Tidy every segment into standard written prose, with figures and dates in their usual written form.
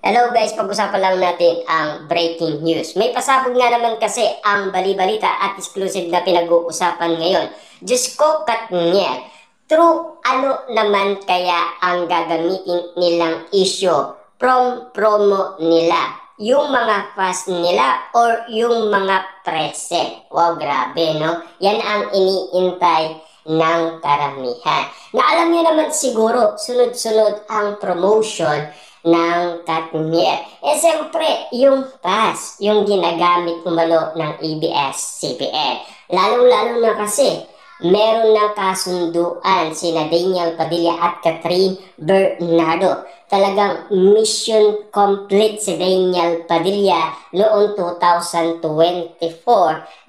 Hello guys, pag-usapan lang natin ang breaking news. May pasabog nga naman kasi ang bali-balita at exclusive na pinag-uusapan ngayon. Diyos ko, Katniel, true ano naman kaya ang gagamitin nilang issue from promo nila? Yung mga fans nila or yung mga present? Wow, grabe, no? Yan ang iniintay ng karamihan. Na alam niyo naman siguro, sunod-sunod ang promotion ng Katniel. Siyempre, yung pass, yung ginagamit umano ng ABS-CBN. Lalong-lalo na kasi, meron ng kasunduan sina Daniel Padilla at Catherine Bernardo. Talagang mission complete si Daniel Padilla noong 2024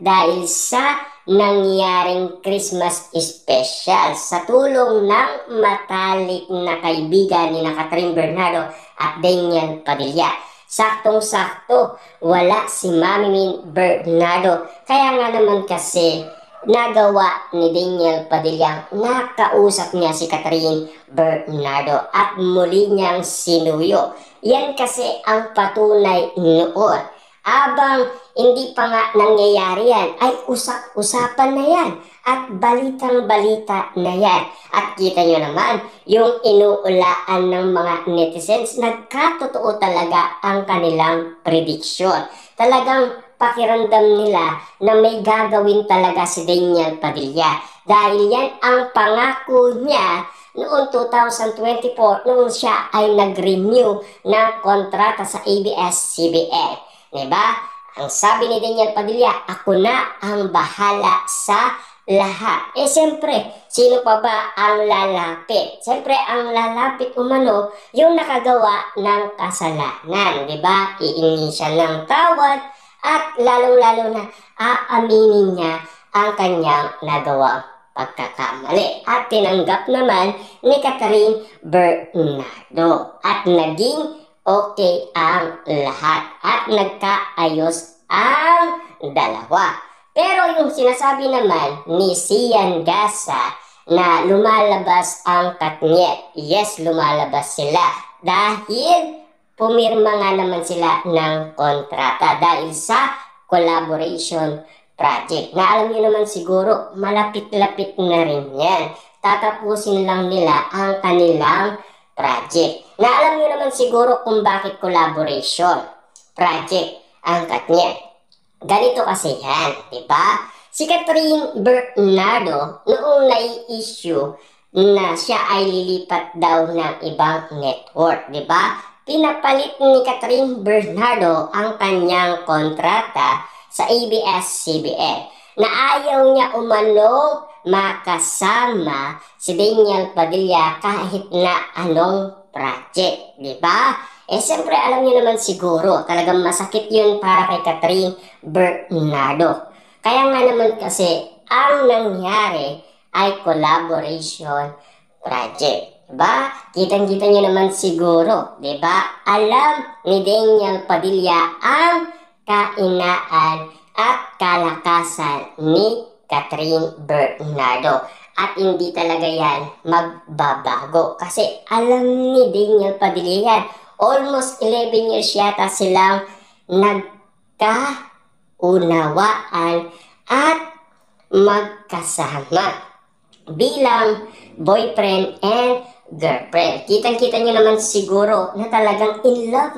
dahil sa nangyaring Christmas special sa tulong ng matalik na kaibigan ni Catherine Bernardo at Daniel Padilla. Saktong-sakto, wala si Mami Min Bernardo. Kaya nga naman kasi nagawa ni Daniel Padilla, nakausap niya si Catherine Bernardo at muli niyang sinuyo. Yan kasi ang patunay noon. Abang hindi pa nga nangyayari yan, ay usap-usapan na yan at balitang-balita na yan. At kita nyo naman, yung inuulaan ng mga netizens, nagkatotoo talaga ang kanilang prediksyon. Talagang pakiramdam nila na may gagawin talaga si Daniel Padilla. Dahil yan ang pangako niya noong 2024 noong siya ay nag-renew ng kontrata sa ABS-CBN. Diba? Ang sabi ni Daniel Padilla, ako na ang bahala sa lahat. Siyempre, sino pa ba ang lalapit? Siyempre, ang lalapit umano, yung nakagawa ng kasalanan. Diba? Iingi siya ng tawad at lalong-lalo na aaminin niya ang kanyang nagawang pagkakamali. At tinanggap naman ni Catherine Bernardo. At naging okay ang lahat at nagkaayos ang dalawa. Pero yung sinasabi naman ni Sian Gasa na lumalabas ang Katniel, yes, lumalabas sila dahil pumirma nga naman sila ng kontrata dahil sa collaboration project. Na alam niyo naman siguro, malapit-lapit na rin yan. Tatapusin lang nila ang kanilang project. Na alam niyo naman siguro kung bakit collaboration project ang Katniel. Ganito kasi yan, di ba? Si Catherine Bernardo, noong nai-issue na siya ay lilipat daw ng ibang network, di ba? Pinapalit ni Catherine Bernardo ang kanyang kontrata sa ABS-CBN na ayaw niya umanong makasama si Daniel Padilla kahit na anong project, di ba? Siyempre alam niyo naman siguro, talagang masakit yun para kay Catherine Bernardo. Kaya nga naman kasi, ang nangyari ay collaboration project, di ba? Kitang-kita niyo naman siguro, di ba? Alam ni Daniel Padilla ang kainaan at kalakasan ni Catherine Bernardo. At hindi talaga yan magbabago. Kasi alam ni Daniel Padilla yan. Almost 11 years yata silang nagkaunawaan at magkasama bilang boyfriend and girlfriend. Kitang-kita nyo naman siguro na talagang in love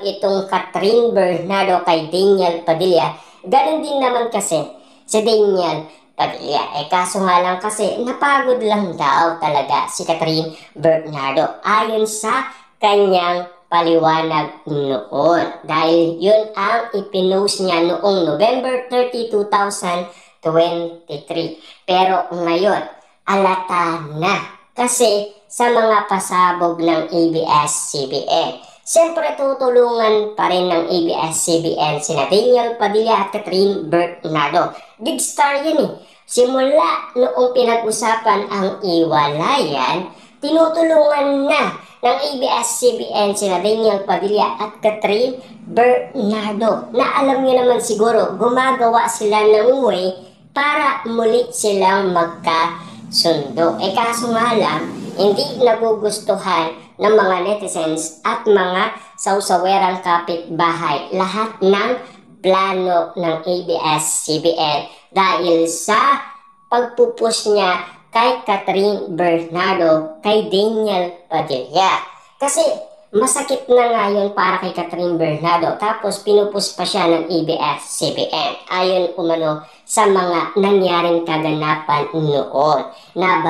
itong Catherine Bernardo kay Daniel Padilla. Ganon din naman kasi si Daniel Padilla. Kaso nga lang kasi napagod lang daw talaga si Catherine Bernardo ayon sa kanyang paliwanag noon. Dahil yun ang ipinost niya noong November 30, 2023. Pero ngayon, alata na kasi sa mga pasabog ng ABS-CBN. Siyempre tutulungan pa rin ng ABS-CBN sina Daniel Padilla at Catherine Bernardo. Big star yun eh. Simula noong pinag-usapan ang iwalayan, tinutulungan na ng ABS-CBN sina Daniel Padilla at Catherine Bernardo. Na alam niyo naman siguro, gumagawa sila ng way para muli silang magkasundo. Kaso nga lang, hindi nagugustuhan ng mga netizens at mga sausawerang kapitbahay lahat ng plano ng ABS-CBN dahil sa pagpupus niya kay Catherine Bernardo, kay Daniel Padilla. Kasi masakit na nga yun para kay Catherine Bernardo, tapos pinupus pa siya ng ABS-CBN ayon umano sa mga nangyaring kaganapan noon na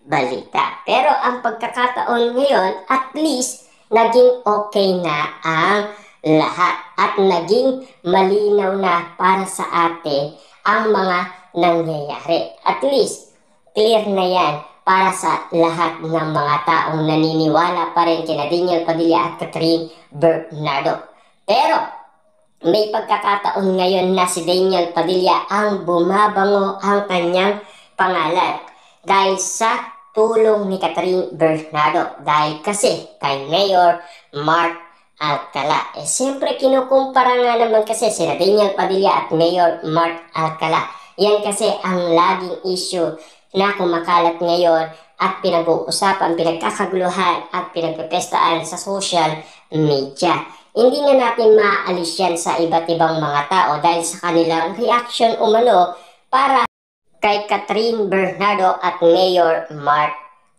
balita. Pero ang pagkakataon ngayon, at least naging okay na ang lahat at naging malinaw na para sa atin ang mga nangyayari. At least clear na yan para sa lahat ng mga taong naniniwala pa rin kina Daniel Padilla at Catherine Bernardo. Pero may pagkakataon ngayon na si Daniel Padilla ang bumabango ang kanyang pangalan dahil sa tulong ni Catherine Bernardo, dahil kasi kay Mayor Mark Alcala. Siyempre kinukumpara nga naman kasi sina Daniel Padilla at Mayor Mark Alcala. Yan kasi ang laging issue na kumakalat ngayon at pinag-uusapan, pinagkakaguluhan at pinagpepestaan sa social media. Hindi na natin maaalis yan sa iba't ibang mga tao dahil sa kanilang reaction umano para kay Catherine Bernardo at Mayor Mark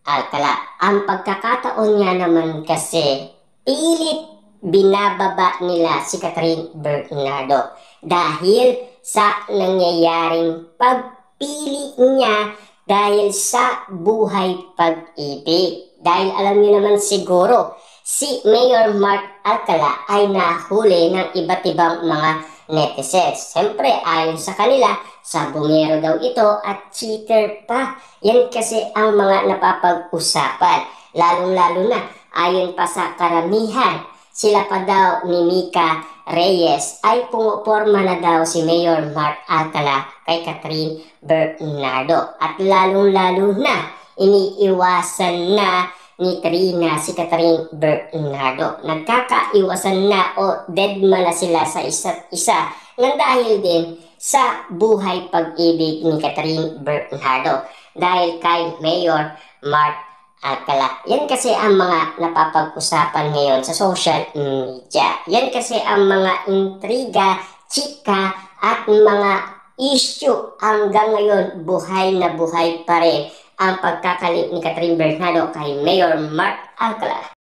Alcala. Ang pagkakataon niya naman kasi pilit binababa nila si Catherine Bernardo dahil sa nangyayaring pagpili niya dahil sa buhay pag-ibig. Dahil alam niyo naman siguro, si Mayor Mark Alcala ay nahuli ng iba't ibang mga netizens. Siyempre, ayon sa kanila, sabongero daw ito at cheater pa. Yan kasi ang mga napapag-usapan. Lalong-lalo na, ayon pa sa karamihan, sila pa daw ni Mika Reyes ay pumuporma na daw si Mayor Mark Alcala kay Catherine Bernardo. At lalong-lalo na, iniiwasan na ni Trina si Catherine Bernardo. Nagkakaiwasan na o deadma na sila sa isa't isa nang dahil din sa buhay pag-ibig ni Catherine Bernardo dahil kay Mayor Mark Alcala. Yan kasi ang mga napapag-usapan ngayon sa social media. Yan kasi ang mga intriga, chika at mga issue hanggang ngayon buhay na buhay pa rin ang pagkakalit ni Catherine Bernardo kay Mayor Mark Alcala.